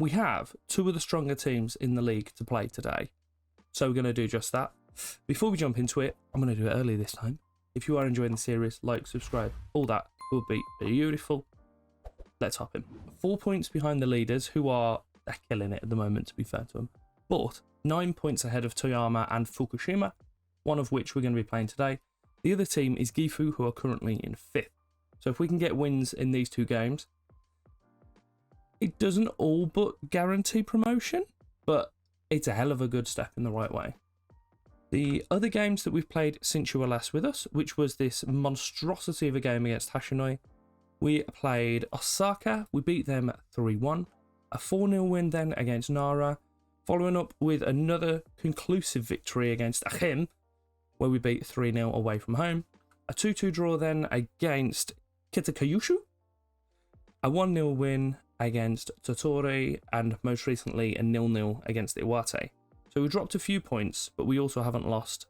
we have two of the stronger teams in the league to play today. So we're going to do just that. Before we jump into it, I'm going to do it early this time. If you are enjoying the series, like, subscribe, all that would be beautiful. Let's hop in. 4 points behind the leaders, who are they're killing it at the moment, to be fair to them. But 9 points ahead of Toyama and Fukushima, one of which we're going to be playing today. The other team is Gifu, who are currently in 5th. So if we can get wins in these two games, it doesn't all but guarantee promotion, but it's a hell of a good step in the right way. The other games that we've played since you were last with us, which was this monstrosity of a game against Hashinoi, we played Osaka, we beat them 3-1, a 4-0 win then against Nara, following up with another conclusive victory against Achim, where we beat 3-0 away from home, a 2-2 draw then against Kitakayushu, a 1-0 win against Totori, and most recently a 0-0 against Iwate. So we dropped a few points, but we also haven't lost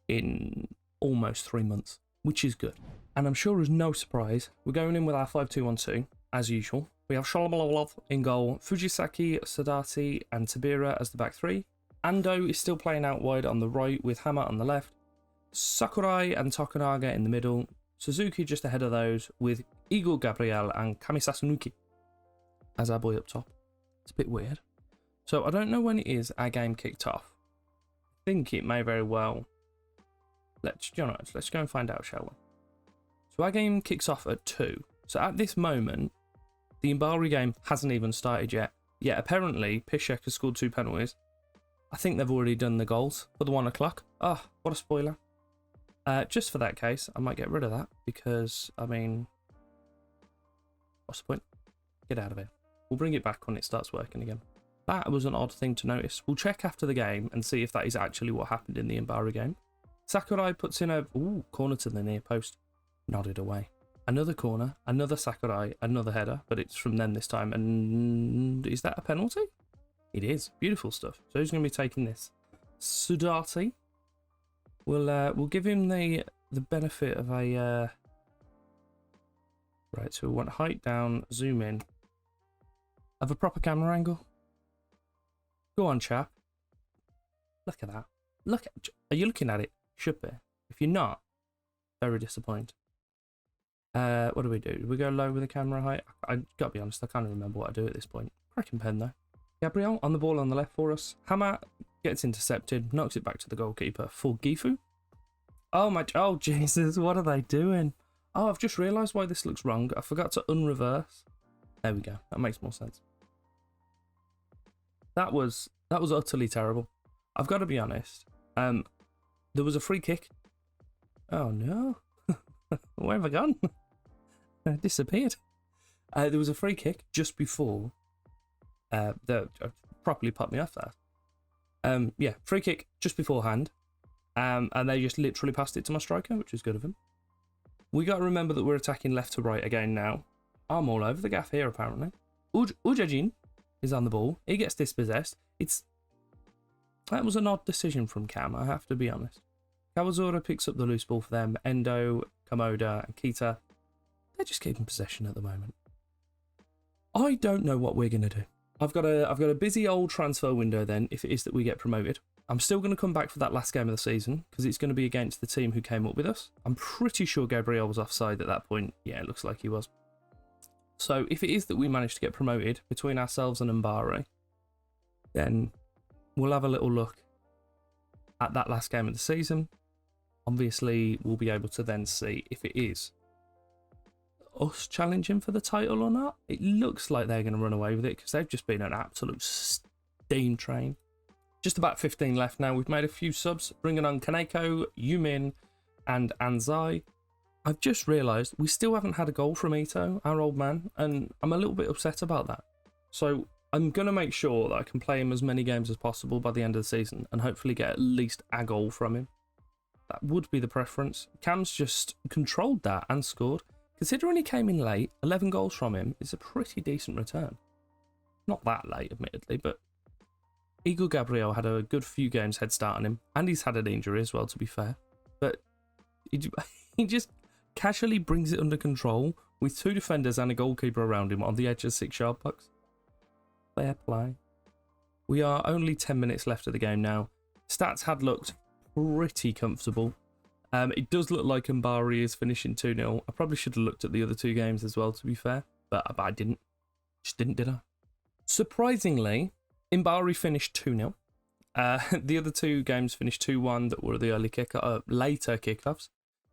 in almost 3 months, which is good. And I'm sure it's no surprise, we're going in with our 5-2-1-2, as usual. We have Sholobolov in goal, Fujisaki, Sadati, and Tabira as the back three. Ando is still playing out wide on the right with Hama on the left. Sakurai and Tokunaga in the middle. Suzuki just ahead of those with Igor Gabriel and Kamisasanuki as our boy up top. It's a bit weird. So I don't know when it is our game kicked off. I think it may very well. Let's go and find out, shall we? So our game kicks off at 2. So at this moment, the Imbari game hasn't even started yet. Yet apparently, Pishek has scored 2 penalties. I think they've already done the goals for the 1 o'clock. Oh, what a spoiler. Just for that case, I might get rid of that because, I mean, what's the point? Get out of here. We'll bring it back when it starts working again. That was an odd thing to notice. We'll check after the game and see if that is actually what happened in the Imbari game. Sakurai puts in a corner to the near post. Nodded away. Another corner, another Sakurai, another header, but it's from them this time. And is that a penalty? It is. Beautiful stuff. So who's going to be taking this? Sudati. We'll give him the benefit of a... Right, so we want height down, zoom in. Have a proper camera angle. Go on, chap. Look at that. Are you looking at it? Should be. If you're not, very disappointed. What do? We go low with the camera height? I gotta be honest, I can't remember what I do at this point. Cracking pen though. Gabriel on the ball on the left for us. Hama gets intercepted, knocks it back to the goalkeeper for Gifu. Oh Jesus, what are they doing? Oh, I've just realised why this looks wrong. I forgot to unreverse. There we go. That makes more sense. That was utterly terrible. I've got to be honest. There was a free kick. Oh no. Where have I gone? I disappeared. There was a free kick just before that properly popped me off there. Yeah, free kick just beforehand. And they just literally passed it to my striker, which is good of him. We got to remember that we're attacking left to right again now. I'm all over the gaff here, apparently. Ujajin is on the ball. He gets dispossessed. That was an odd decision from Cam, I have to be honest. Kawazura picks up the loose ball for them. Endo, Komoda, and Kita. They're just keeping possession at the moment. I don't know what we're going to do. I've got a busy old transfer window then, if it is that we get promoted. I'm still going to come back for that last game of the season, because it's going to be against the team who came up with us. I'm pretty sure Gabriel was offside at that point. Yeah, it looks like he was. So if it is that we manage to get promoted between ourselves and Mbari, then we'll have a little look at that last game of the season. Obviously, we'll be able to then see if it is us challenging for the title or not. It looks like they're going to run away with it because they've just been an absolute steam train. Just about 15 left now. We've made a few subs, bringing on Kaneko, Yumin, and Anzai. I've just realised we still haven't had a goal from Ito, our old man, and I'm a little bit upset about that. So I'm going to make sure that I can play him as many games as possible by the end of the season and hopefully get at least a goal from him. That would be the preference. Cam's just controlled that and scored. Considering he came in late, 11 goals from him is a pretty decent return. Not that late, admittedly, but Igor Gabriel had a good few games head start on him, and he's had an injury as well, to be fair. But he just casually brings it under control with 2 defenders and a goalkeeper around him on the edge of 6-yard box. Fair play. We are only 10 minutes left of the game now. Stats had looked pretty comfortable. It does look like Mbari is finishing 2-0. I probably should have looked at the other two games as well, to be fair. But I didn't. Just didn't, did I? Surprisingly, Mbari finished 2-0. The other two games finished 2-1 that were the later kickoffs.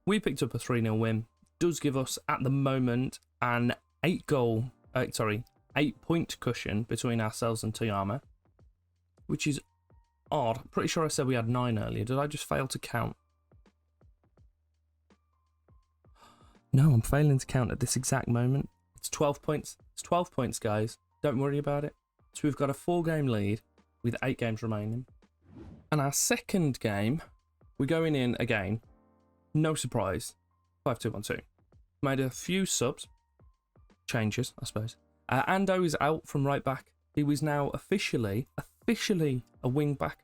We picked up a 3-0 win. Does give us, at the moment, an 8-point cushion between ourselves and Toyama, which is odd. Pretty sure I said we had 9 earlier. Did I just fail to count? No, I'm failing to count at this exact moment. It's 12 points. It's 12 points, guys. Don't worry about it. So we've got a 4-game lead with 8 games remaining. And our second game, we're going in again. No surprise. 5-2-1-2. Made a few subs. Changes, I suppose. Ando is out from right back. He was now officially a wing back.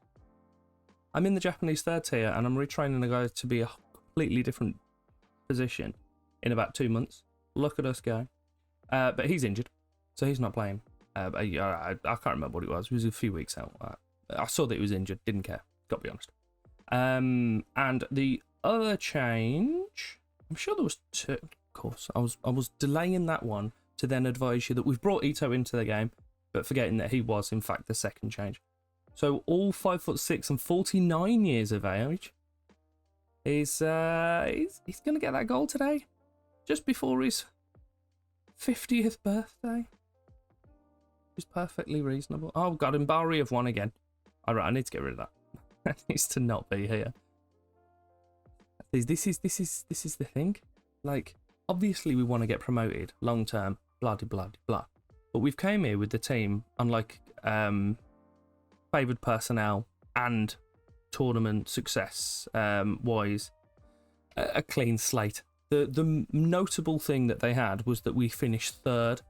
I'm in the Japanese third tier and I'm retraining a guy to be a completely different position in about 2 months. Look at us go. But he's injured, so he's not playing. I can't remember what it was. It was a few weeks out. I saw that he was injured. Didn't care. Got to be honest. And the other change, I'm sure there was 2. Of course, I was delaying that one to then advise you that we've brought Ito into the game, but forgetting that he was in fact the second change. So all 5'6" and 49 years of age is he's gonna get that goal today, just before his 50th birthday. It's perfectly reasonable. Oh God, Mbari have won again. All right, I need to get rid of that. That needs to not be here. This is the thing. Like, obviously we want to get promoted long term, blah de blah de blah. But we've came here with the team, unlike favoured personnel and tournament success wise, a clean slate. The notable thing that they had was that we finished third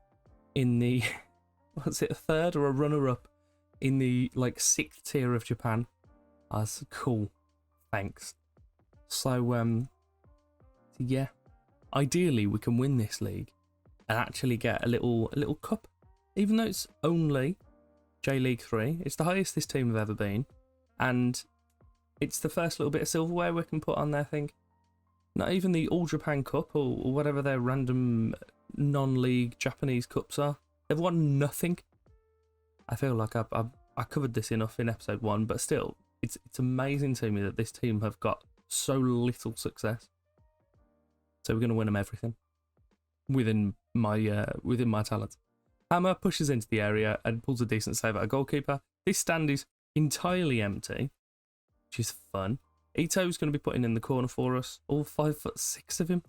in the what's it, a third or a runner-up in the like 6th tier of Japan. That's cool. Thanks. So yeah, ideally we can win this league and actually get a little cup, even though it's only J.League 3. It's the highest this team have ever been, and it's the first little bit of silverware we can put on their thing. Not even the All Japan Cup or whatever their random non-league Japanese cups are. They've won nothing. I feel like I covered this enough in episode 1, but still, it's amazing to me that this team have got so little success. So we're going to win them everything within my talent. Hammer pushes into the area and pulls a decent save at a goalkeeper. This stand is entirely empty, which is fun. Ito's going to be putting in the corner for us. All 5'6" of him.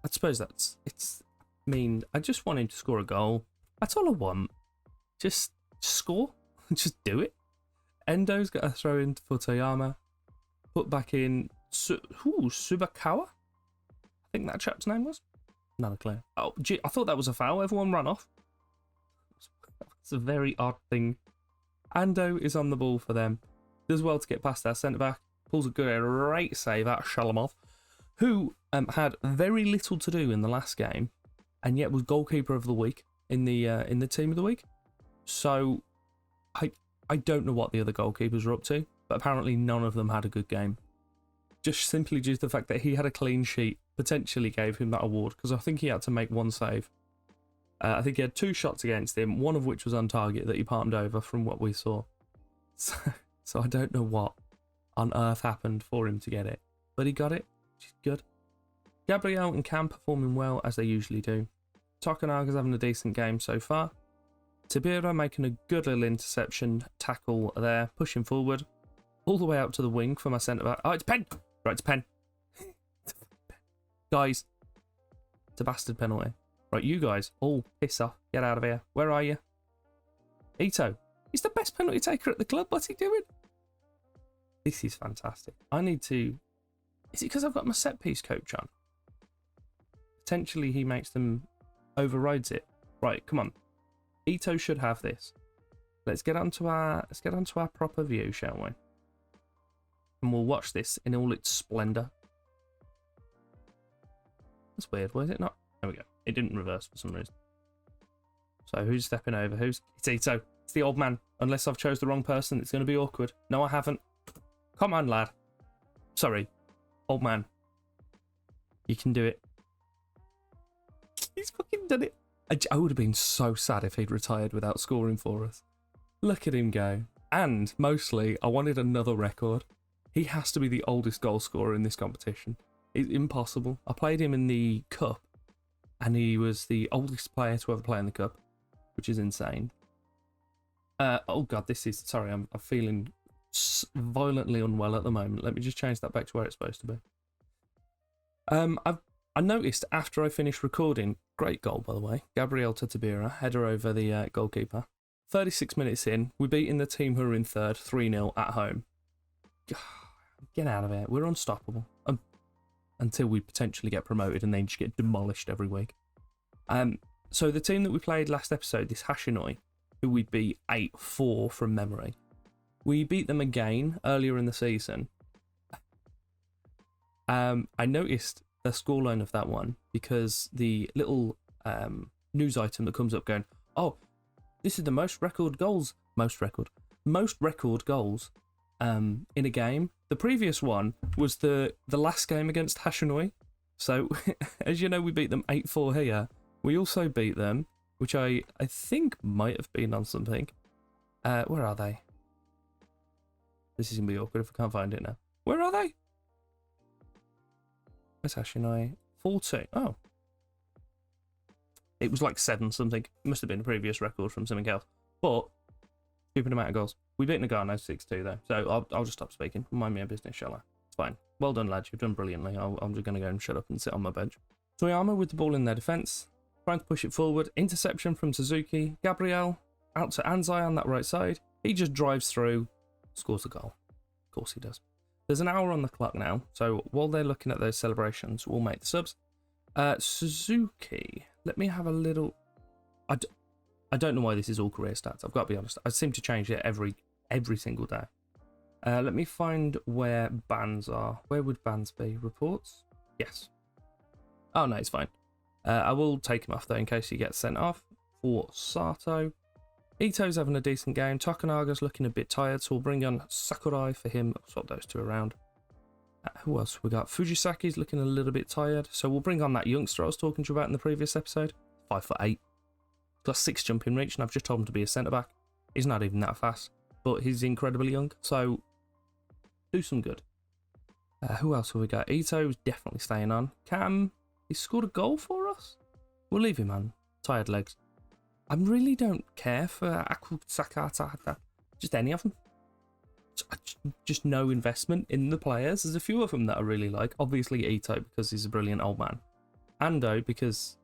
I suppose I just want him to score a goal. That's all I want. Just score. Just do it. Endo's got a throw in for Toyama. Put back in Subakawa? I think that chap's name was. Not a clue. Oh, gee, I thought that was a foul. Everyone ran off. It's a very odd thing. Ando is on the ball for them. Does well to get past our centre-back. Pulls a great save out of Shalamov, who had very little to do in the last game, and yet was goalkeeper of the week in the team of the week. So I don't know what the other goalkeepers were up to, but apparently none of them had a good game. Just simply due to the fact that he had a clean sheet potentially gave him that award, because I think he had to make 1 save. I think he had 2 shots against him, one of which was on target that he palmed over from what we saw. So I don't know what on earth happened for him to get it, but he got it, which is good. Gabriel and Cam performing well as they usually do. Tokunaga's having a decent game so far. Tabira making a good little interception tackle there, pushing forward all the way out to the wing for my centre back. Oh, it's Pen! Right, it's Pen. Guys, it's a bastard penalty. Right, you guys, all piss off. Get out of here. Where are you? Ito. He's the best penalty taker at the club. What's he doing? This is fantastic. I need to... Is it because I've got my set piece coach on? Potentially he makes them... overrides it. Right, come on. Ito should have this. Let's get onto our proper view, shall we? And we'll watch this in all its splendour. That's weird. Was it not? There we go. It didn't reverse for some reason. So who's stepping over? It's Ito. It's the old man. Unless I've chose the wrong person, it's going to be awkward. No, I haven't. Come on, lad. Sorry. Old man. You can do it. He's fucking done it. I would have been so sad if he'd retired without scoring for us. Look at him go. And, mostly, I wanted another record. He has to be the oldest goal scorer in this competition. It's impossible. I played him in the Cup, and he was the oldest player to ever play in the Cup, which is insane. Oh god, sorry, I'm feeling violently unwell at the moment. Let me just change that back to where it's supposed to be. I noticed after I finished recording, great goal by the way, Gabriel Tatabira, header over the goalkeeper. 36 minutes in, we're beating the team who are in third, 3-0 at home. Get out of here, we're unstoppable. Until we potentially get promoted and then just get demolished every week. So the team that we played last episode, this Hashinoi, who we beat 8-4 from memory, we beat them again earlier in the season. I noticed the scoreline of that one because the little news item that comes up going, oh, this is the most record goals in a game. The previous one was the last game against Hashinoi. So, as you know, we beat them 8-4 here. We also beat them, which I think might have been on something. Where are they? This is going to be awkward if I can't find it now. Where are they? Where's Hashinoi? 4-2. Oh. It was like 7 something. It must have been a previous record from something else. But, stupid amount of goals. We beat Nagano 6-2 though. So I'll just stop speaking. Mind me of business, shall I? It's fine. Well done, lads. You've done brilliantly. I'm just going to go and shut up and sit on my bench. Toyama with the ball in their defence. Trying to push it forward. Interception from Suzuki. Gabriel out to Anzai on that right side. He just drives through. Scores a goal. Of course he does. There's an hour on the clock now. So while they're looking at those celebrations, we'll make the subs. Suzuki. Let me have a little... I don't know why this is all career stats. I've got to be honest. I seem to change it every single day. Let me find where bans are. Where would bans be? Reports? Yes. Oh, no, it's fine. I will take him off, though, in case he gets sent off. For Sato. Ito's having a decent game. Tokunaga's looking a bit tired, so we'll bring on Sakurai for him. I'll swap those two around. Who else we got? Fujisaki's looking a little bit tired, so we'll bring on that youngster I was talking to you about in the previous episode. 5'8". Got 6 jumping reach, and I've just told him to be a centre-back. He's not even that fast, but he's incredibly young, so do some good. Who else have we got? Ito's definitely staying on. Cam, he scored a goal for us? We'll leave him on. Tired legs. I really don't care for Aku Sakata, just any of them. Just no investment in the players. There's a few of them that I really like. Obviously Ito, because he's a brilliant old man. Ando, because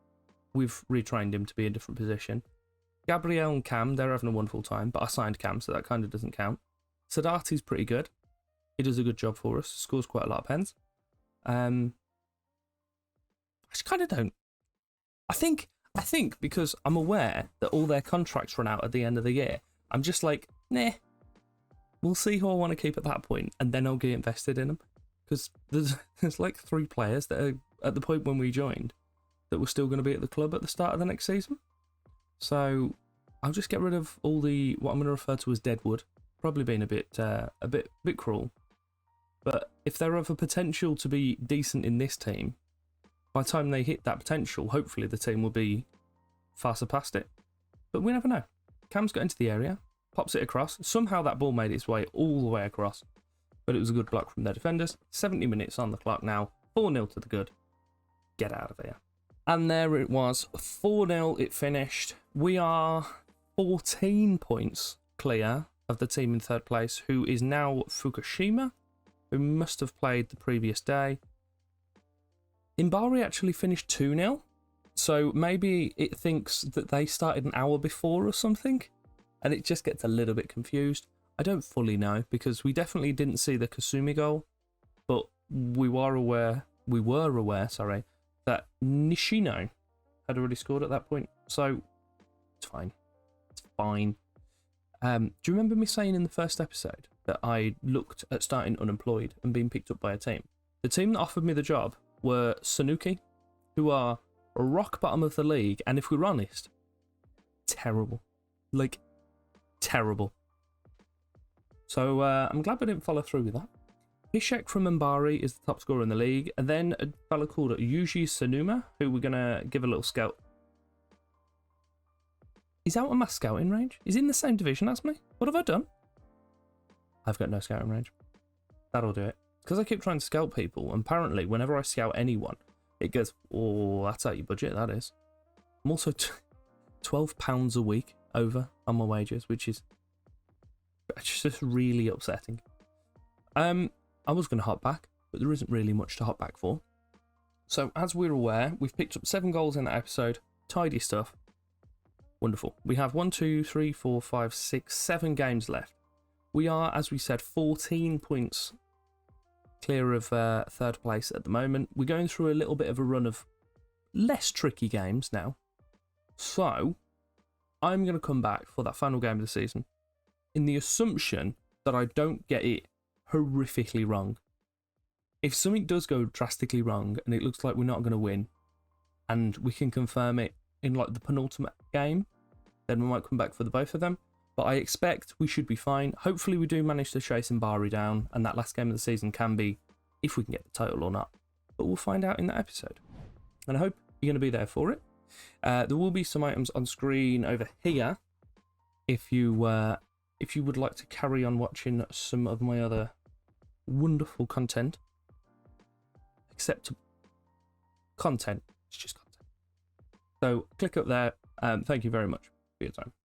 we've retrained him to be a different position. Gabriel and Cam, they're having a wonderful time, but I signed Cam, so that kind of doesn't count. Sadati's pretty good. He does a good job for us. Scores quite a lot of pens. I just kind of don't. I think because I'm aware that all their contracts run out at the end of the year, I'm just like, nah. We'll see who I want to keep at that point, and then I'll get invested in them. Because there's like 3 players that are at the point when we joined that were still going to be at the club at the start of the next season. So I'll just get rid of all the what I'm going to refer to as deadwood. Probably being a bit cruel. But if they're of a potential to be decent in this team, by the time they hit that potential, hopefully the team will be far surpassed it. But we never know. Cam's got into the area, pops it across. Somehow that ball made its way all the way across. But it was a good block from their defenders. 70 minutes on the clock now. 4-0 to the good. Get out of here. And there it was. 4-0 it finished. We are 14 points clear of the team in third place, who is now Fukushima, who must have played the previous day. Imbari actually finished 2-0, so maybe it thinks that they started an hour before or something, and it just gets a little bit confused. I don't fully know, because we definitely didn't see the Kasumi goal, but we were aware, that Nishino had already scored at that point, so it's fine. It's fine. Do you remember me saying in the first episode that I looked at starting unemployed and being picked up by a team? The team that offered me the job were Sanuki, who are rock bottom of the league, and if we're honest, terrible. Like, terrible. So I'm glad we didn't follow through with that. Hishek from Mbari is the top scorer in the league, and then a fella called Yuji Sanuma, who we're going to give a little scout. He's out of my scouting range. He's in the same division as me. What have I done? I've got no scouting range. That'll do it. Because I keep trying to scout people, and apparently whenever I scout anyone, it goes, oh, that's out your budget, that is. I'm also £12 a week over on my wages, which is just really upsetting. I was going to hop back, but there isn't really much to hop back for. So, as we're aware, we've picked up 7 goals in that episode. Tidy stuff. Wonderful. We have 1, 2, 3, 4, 5, 6, 7 games left. We are, as we said, 14 points clear of third place at the moment. We're going through a little bit of a run of less tricky games now. So, I'm going to come back for that final game of the season in the assumption that I don't get it horrifically wrong. If something does go drastically wrong and it looks like we're not going to win, and we can confirm it in like the penultimate game, then we might come back for the both of them. But I expect we should be fine. Hopefully we do manage to chase Mbari down, and that last game of the season can be if we can get the title or not. But we'll find out in that episode. And I hope you're going to be there for it. There will be some items on screen over here if you would like to carry on watching some of my other wonderful content. Except content. It's just content. So click up there. Thank you very much for your time.